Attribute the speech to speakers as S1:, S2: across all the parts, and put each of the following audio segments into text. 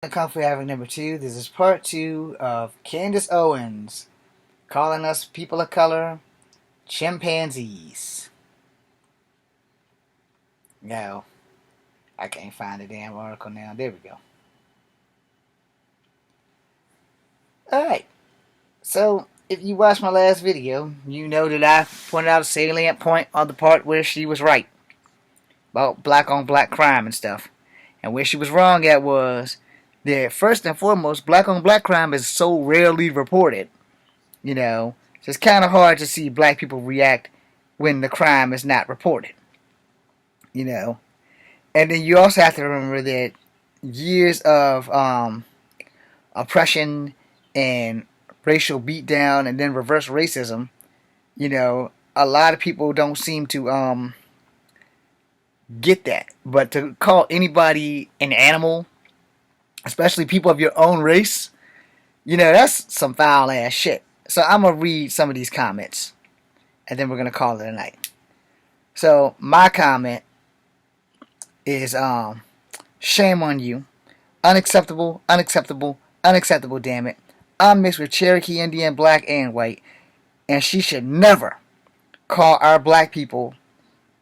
S1: Kung Fu Havoc number 2. This is part 2 of Candace Owens calling us people of color chimpanzees. No, I can't find the damn article now. There we go. Alright, so if you watched my last video, you know that I pointed out a salient point on the part where she was right about black on black crime and stuff. And where she was wrong at was that first and foremost, black on black crime is so rarely reported. So it's kind of hard to see black people react when the crime is not reported. And then you also have to remember that years of oppression and racial beatdown and then reverse racism, a lot of people don't seem to get that. But to call anybody an animal, especially people of your own race, that's some foul ass shit. So I'm going to read some of these comments, and then we're going to call it a night. So my comment is, shame on you. Unacceptable, unacceptable, unacceptable, damn it. I'm mixed with Cherokee Indian, black, and white, and she should never call our black people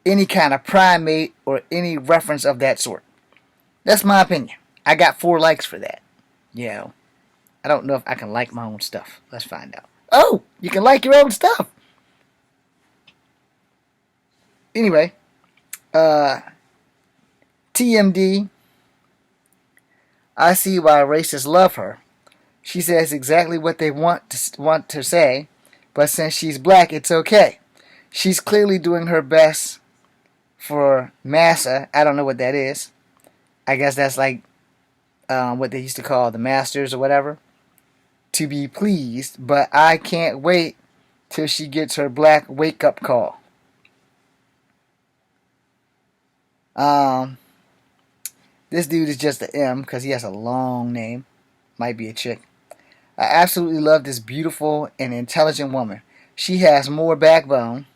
S1: any kind of primate or any reference of that sort. That's my opinion. I got 4 likes for that. I don't know if I can like my own stuff. Let's find out. Oh, you can like your own stuff. Anyway, TMD, I see why racists love her. She says exactly what they want to say, but since she's black, it's okay. She's clearly doing her best for massa. I don't know what that is. I guess that's like what they used to call the masters or whatever. To be pleased, but I can't wait till she gets her black wake-up call. This dude is just an M because he has a long name. Might be a chick. I absolutely love this beautiful and intelligent woman. She has more backbone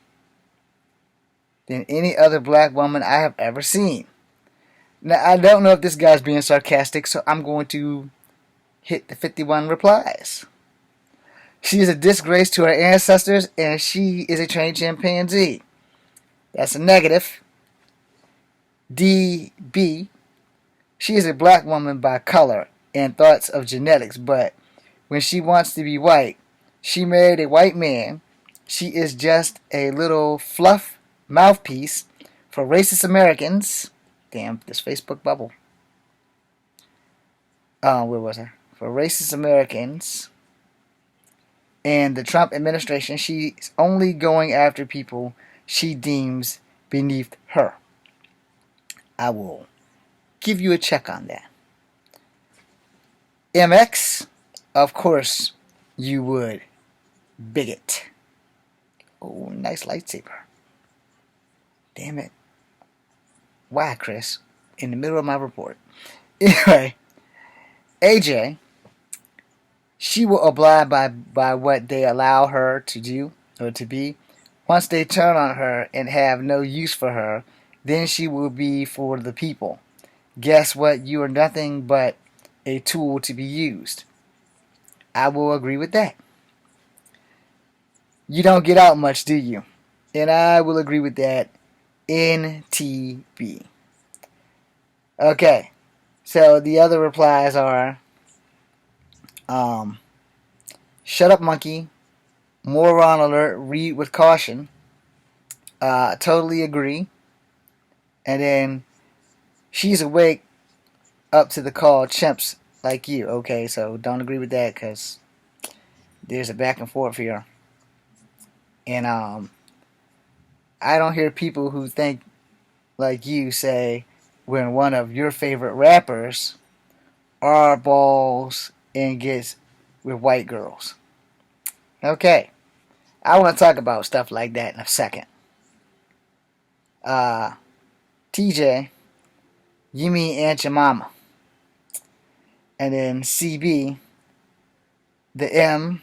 S1: than any other black woman I have ever seen. Now, I don't know if this guy's being sarcastic, so I'm going to hit the 51 replies. She is a disgrace to her ancestors, and she is a trained chimpanzee. That's a negative. DB. She is a black woman by color and thoughts of genetics, but when she wants to be white, she married a white man. She is just a little fluff mouthpiece for racist Americans. Damn, this Facebook bubble. Where was I? For racist Americans and the Trump administration. She's only going after people she deems beneath her. I will give you a check on that. MX, of course you would, bigot. Oh, nice lightsaber. Damn it. Why, Chris? In the middle of my report. Anyway, AJ, she will abide by what they allow her to do or to be. Once they turn on her and have no use for her, then she will be for the people. Guess what? You are nothing but a tool to be used. I will agree with that. You don't get out much, do you? And I will agree with that. NTB. Okay. So the other replies are, shut up, monkey. Moron alert. Read with caution. Totally agree. And then, she's awake up to the call. Chimps like you. Okay, so don't agree with that because there's a back and forth here. And I don't hear people who think like you say when one of your favorite rappers are balls and gets with white girls. Okay. I want to talk about stuff like that in a second. TJ, you mean Aunt your mama. And then CB, the M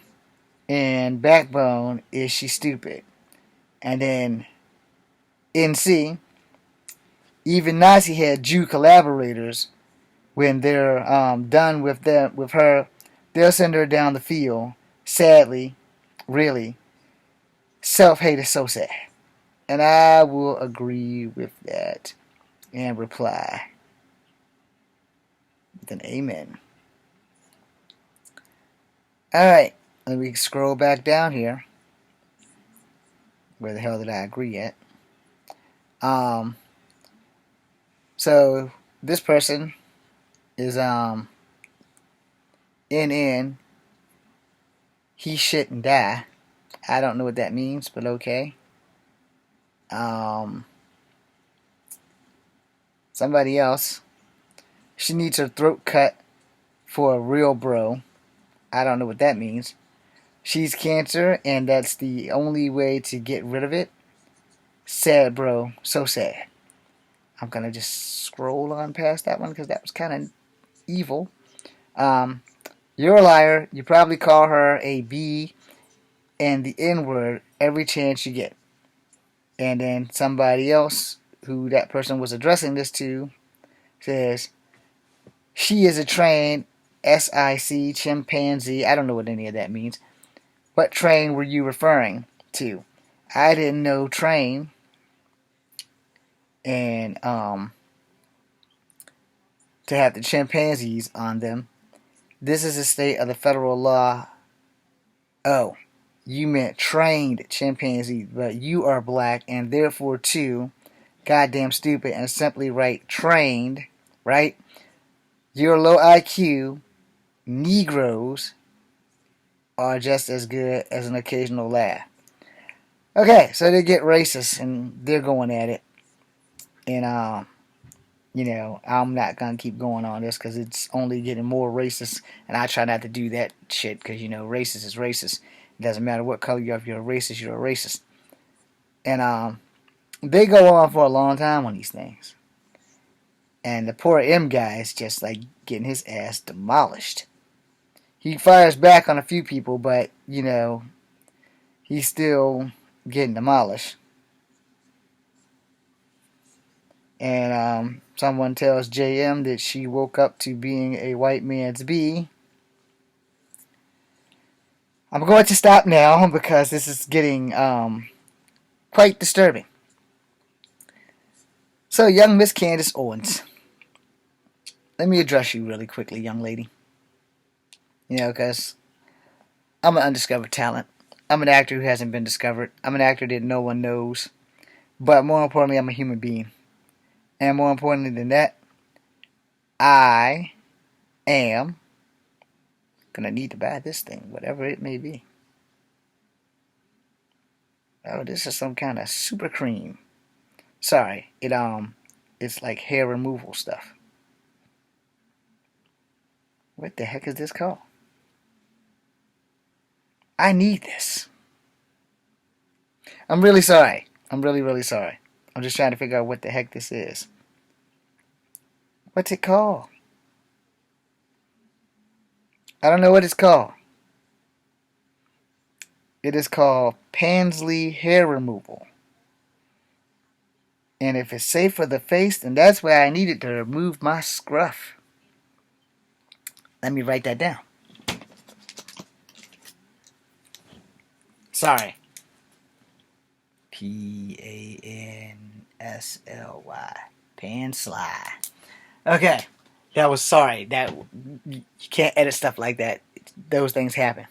S1: and backbone is she stupid. And then NC, even Nazi had Jew collaborators when they're done with her, they'll send her down the field. Sadly, really, self-hate is so sad. And I will agree with that and reply with an amen. Alright, let me scroll back down here. Where the hell did I agree at? So this person is NN. He shouldn't die. I don't know what that means, but okay. Somebody else. She needs her throat cut for a real bro. I don't know what that means. She's cancer, and that's the only way to get rid of it. Sad, bro. So sad. I'm going to just scroll on past that one because that was kind of evil. You're a liar. You probably call her a B and the N-word every chance you get. And then somebody else, who that person was addressing this to, says, she is a trained SIC chimpanzee. I don't know what any of that means. What train were you referring to? I didn't know train. And to have the chimpanzees on them. This is a state of the federal law. Oh, you meant trained chimpanzees, but you are black and therefore too goddamn stupid and simply write trained, right? Your low IQ Negroes are just as good as an occasional laugh. Okay, so they get racist and they're going at it. And I'm not going to keep going on this because it's only getting more racist. And I try not to do that shit because, racist is racist. It doesn't matter what color you are. If you're a racist, you're a racist. And they go on for a long time on these things. And the poor M guy is just like getting his ass demolished. He fires back on a few people, but, he's still getting demolished. And someone tells JM that she woke up to being a white man's bee. I'm going to stop now because this is getting quite disturbing. So, young Miss Candace Owens. Let me address you really quickly, young lady. Because I'm an undiscovered talent. I'm an actor who hasn't been discovered. I'm an actor that no one knows. But more importantly, I'm a human being. And more importantly than that, I am gonna need to buy this thing, whatever it may be. Oh, this is some kind of super cream. Sorry, it's like hair removal stuff. What the heck is this called? I need this. I'm really sorry. I'm really, really sorry. I'm just trying to figure out what the heck this is. What's it called? I don't know what it's called. It is called Pansley Hair Removal. And if it's safe for the face, then that's why I need it to remove my scruff. Let me write that down. Sorry. Pansly. Pansly. Okay. That was sorry. That you can't edit stuff like that. Those things happen.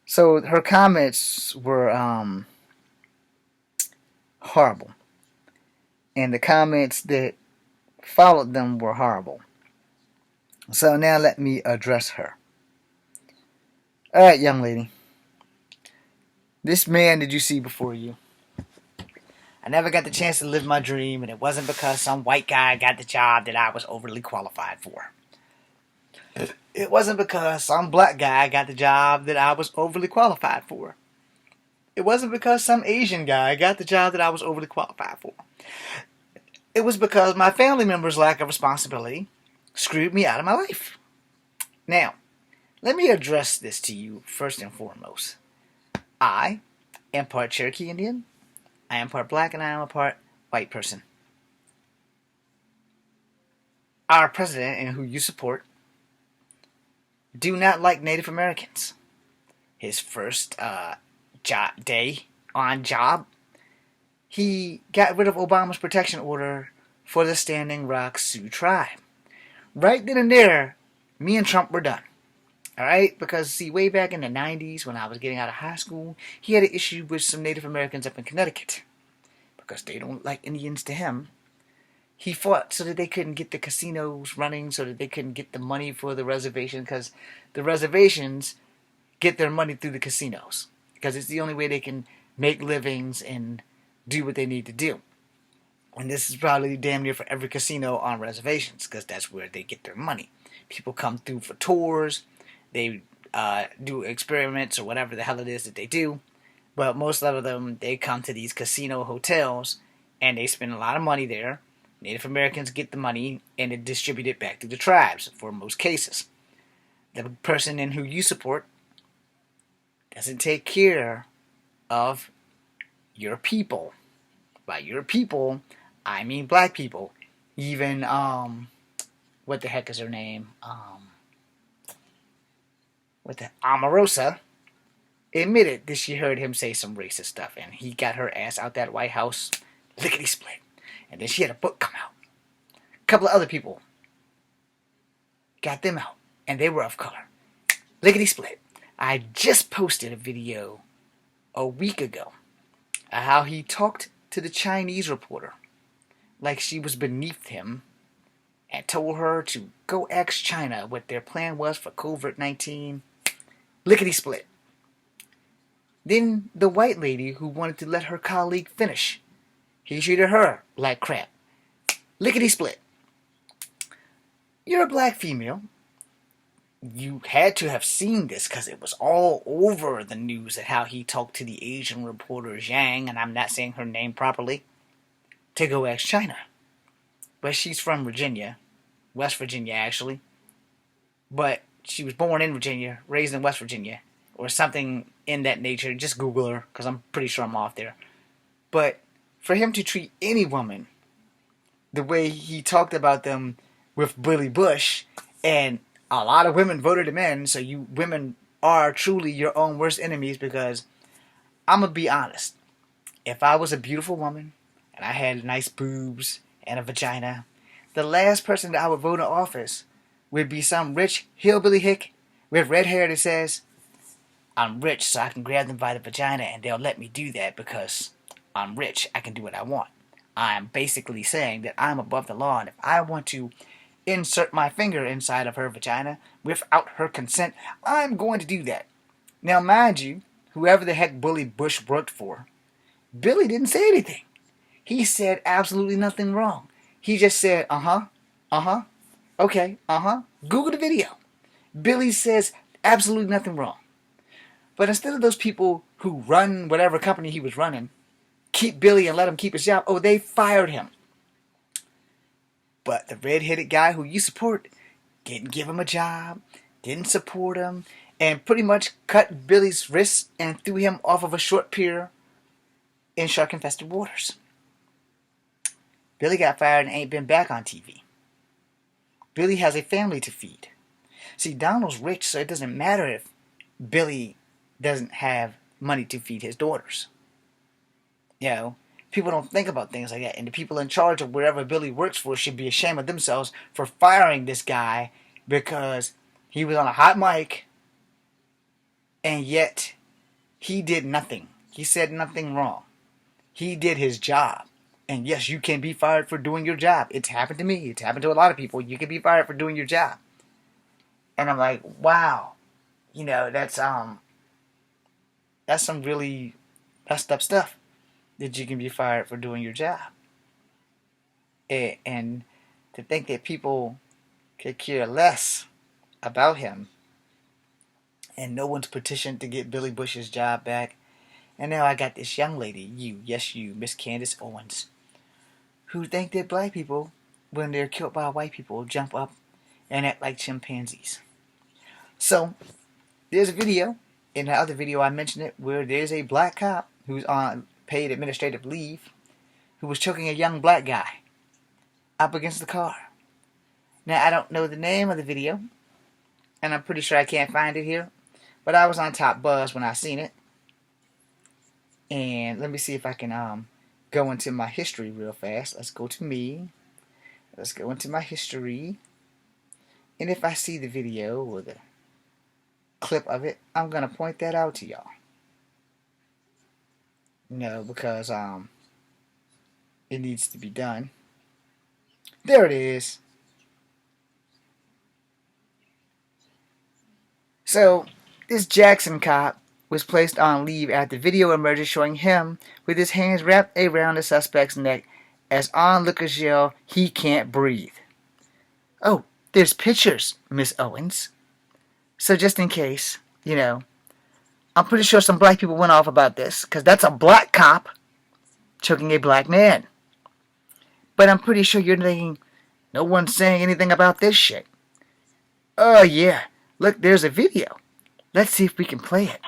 S1: So her comments were horrible. And the comments that followed them were horrible. So now let me address her. Alright, young lady. This man that you see before you, I never got the chance to live my dream, and it wasn't because some white guy got the job that I was overly qualified for. It wasn't because some black guy got the job that I was overly qualified for. It wasn't because some Asian guy got the job that I was overly qualified for. It was because my family members' lack of responsibility screwed me out of my life. Now, let me address this to you first and foremost. I am part Cherokee Indian, I am part black, and I am a part white person. our president and who you support do not like Native Americans. His first day on job, he got rid of Obama's protection order for the Standing Rock Sioux tribe. Right then and there, me and Trump were done. Alright? Because, see, way back in the 90s when I was getting out of high school, he had an issue with some Native Americans up in Connecticut. Because they don't like Indians to him. He fought so that they couldn't get the casinos running, so that they couldn't get the money for the reservation, because the reservations get their money through the casinos. Because it's the only way they can make livings and do what they need to do. And this is probably damn near for every casino on reservations, because that's where they get their money. People come through for tours, they do experiments or whatever the hell it is that they do. But most of them, they come to these casino hotels, and they spend a lot of money there. Native Americans get the money, and they distribute it back to the tribes, for most cases. The person in who you support doesn't take care of your people. By your people, I mean black people. Even, what the heck is her name? Omarosa admitted that she heard him say some racist stuff, and he got her ass out that White House lickety-split. And then she had a book come out. A couple of other people got them out, and they were of color. Lickety-split. I just posted a video a week ago of how he talked to the Chinese reporter like she was beneath him and told her to go ask China what their plan was for COVID-19. Lickety-split. Then the white lady who wanted to let her colleague finish, he treated her like crap. Lickety-split. You're a black female. You had to have seen this because it was all over the news at how he talked to the Asian reporter Zhang, and I'm not saying her name properly, to go ask China. But she's from Virginia. West Virginia, actually. But she was born in Virginia, raised in West Virginia, or something in that nature. Just Google her, because I'm pretty sure I'm off there. But for him to treat any woman the way he talked about them with Billy Bush, and a lot of women voted him in, so you women are truly your own worst enemies, because I'm going to be honest. If I was a beautiful woman, and I had nice boobs and a vagina, the last person that I would vote in office would be some rich hillbilly hick with red hair that says, I'm rich so I can grab them by the vagina and they'll let me do that because I'm rich. I can do what I want. I'm basically saying that I'm above the law, and if I want to insert my finger inside of her vagina without her consent, I'm going to do that. Now, mind you, whoever the heck Billy Bush worked for, Billy didn't say anything. He said absolutely nothing wrong. He just said, okay, Google the video. Billy says absolutely nothing wrong. But instead of those people who run whatever company he was running, keep Billy and let him keep his job, they fired him. But the red-headed guy who you support didn't give him a job, didn't support him, and pretty much cut Billy's wrists and threw him off of a short pier in shark-infested waters. Billy got fired and ain't been back on TV. Billy has a family to feed. See, Donald's rich, so it doesn't matter if Billy doesn't have money to feed his daughters. You know, people don't think about things like that. And the people in charge of wherever Billy works for should be ashamed of themselves for firing this guy because he was on a hot mic and yet he did nothing. He said nothing wrong. He did his job. And yes, you can be fired for doing your job. It's happened to me. It's happened to a lot of people. You can be fired for doing your job. And I'm like, wow. You know, that's some really messed up stuff. That you can be fired for doing your job. And to think that people could care less about him. And no one's petitioned to get Billy Bush's job back. And now I got this young lady, you, Miss Candace Owens, who think that black people, when they're killed by white people, jump up and act like chimpanzees. So, there's a video, in the other video I mentioned it, where there's a black cop who's on paid administrative leave, who was choking a young black guy up against the car. Now, I don't know the name of the video, and I'm pretty sure I can't find it here, but I was on Top Buzz when I seen it. And let me see if I can go into my history real fast. Let's go to me. Let's go into my history. And if I see the video or the clip of it, I'm going to point that out to y'all. Because it needs to be done. There it is. So, this Jackson cop was placed on leave after video emerges showing him with his hands wrapped around the suspect's neck as onlookers yell, "He can't breathe." Oh, there's pictures, Miss Owens. So just in case, I'm pretty sure some black people went off about this, because that's a black cop choking a black man. But I'm pretty sure you're thinking, no one's saying anything about this shit. Oh yeah, look, there's a video. Let's see if we can play it.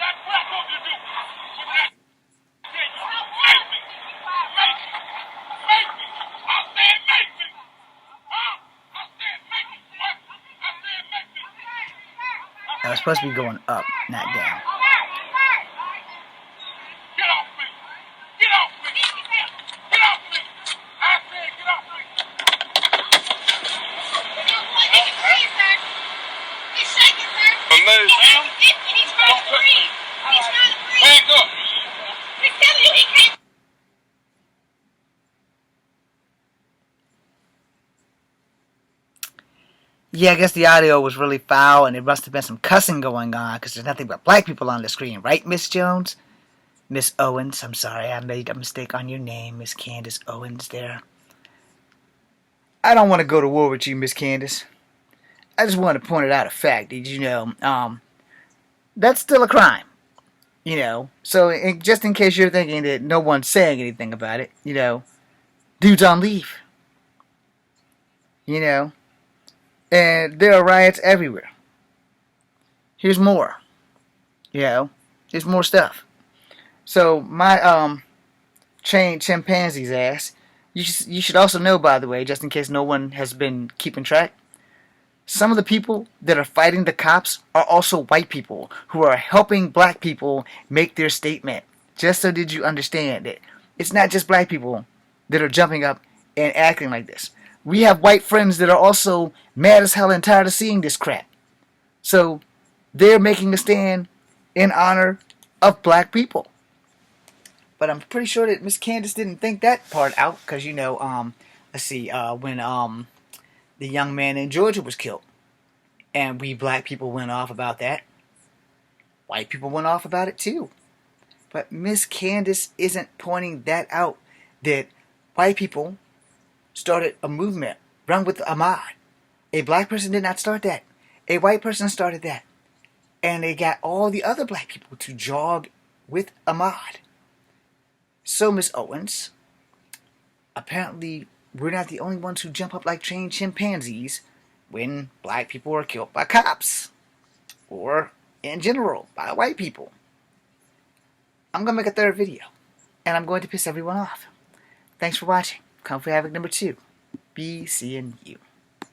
S1: I was supposed to be going up, not down.
S2: Get off me! Get off me! Get off me! I said get off me! He can breathe, sir. He's shaking, sir. He's trying to breathe. He's trying to breathe. Back up. He's telling you he can't.
S1: Yeah, I guess the audio was really foul, and there must have been some cussing going on, because there's nothing but black people on the screen, right, Miss Jones? Miss Owens, I'm sorry, I made a mistake on your name, Miss Candace Owens there. I don't want to go to war with you, Miss Candace. I just want to point out a fact. Did you know, that's still a crime. So just in case you're thinking that no one's saying anything about it, dude's on leave. And there are riots everywhere. Here's more. There's more stuff. So my trained chimpanzee's ass. You should also know, by the way, just in case no one has been keeping track, some of the people that are fighting the cops are also white people who are helping black people make their statement. Just so did you understand it? It's not just black people that are jumping up and acting like this. We have white friends that are also mad as hell and tired of seeing this crap. So they're making a stand in honor of black people. But I'm pretty sure that Miss Candace didn't think that part out, because let's see, when the young man in Georgia was killed, and we black people went off about that, white people went off about it too. But Miss Candace isn't pointing that out, that white people started a movement, Run with Ahmad. A black person did not start that. A white person started that. And they got all the other black people to jog with Ahmad. So, Miss Owens, apparently we're not the only ones who jump up like trained chimpanzees when black people are killed by cops. Or, in general, by white people. I'm going to make a third video. And I'm going to piss everyone off. Thanks for watching. Kung Fu Havoc number 2. Be seeing you.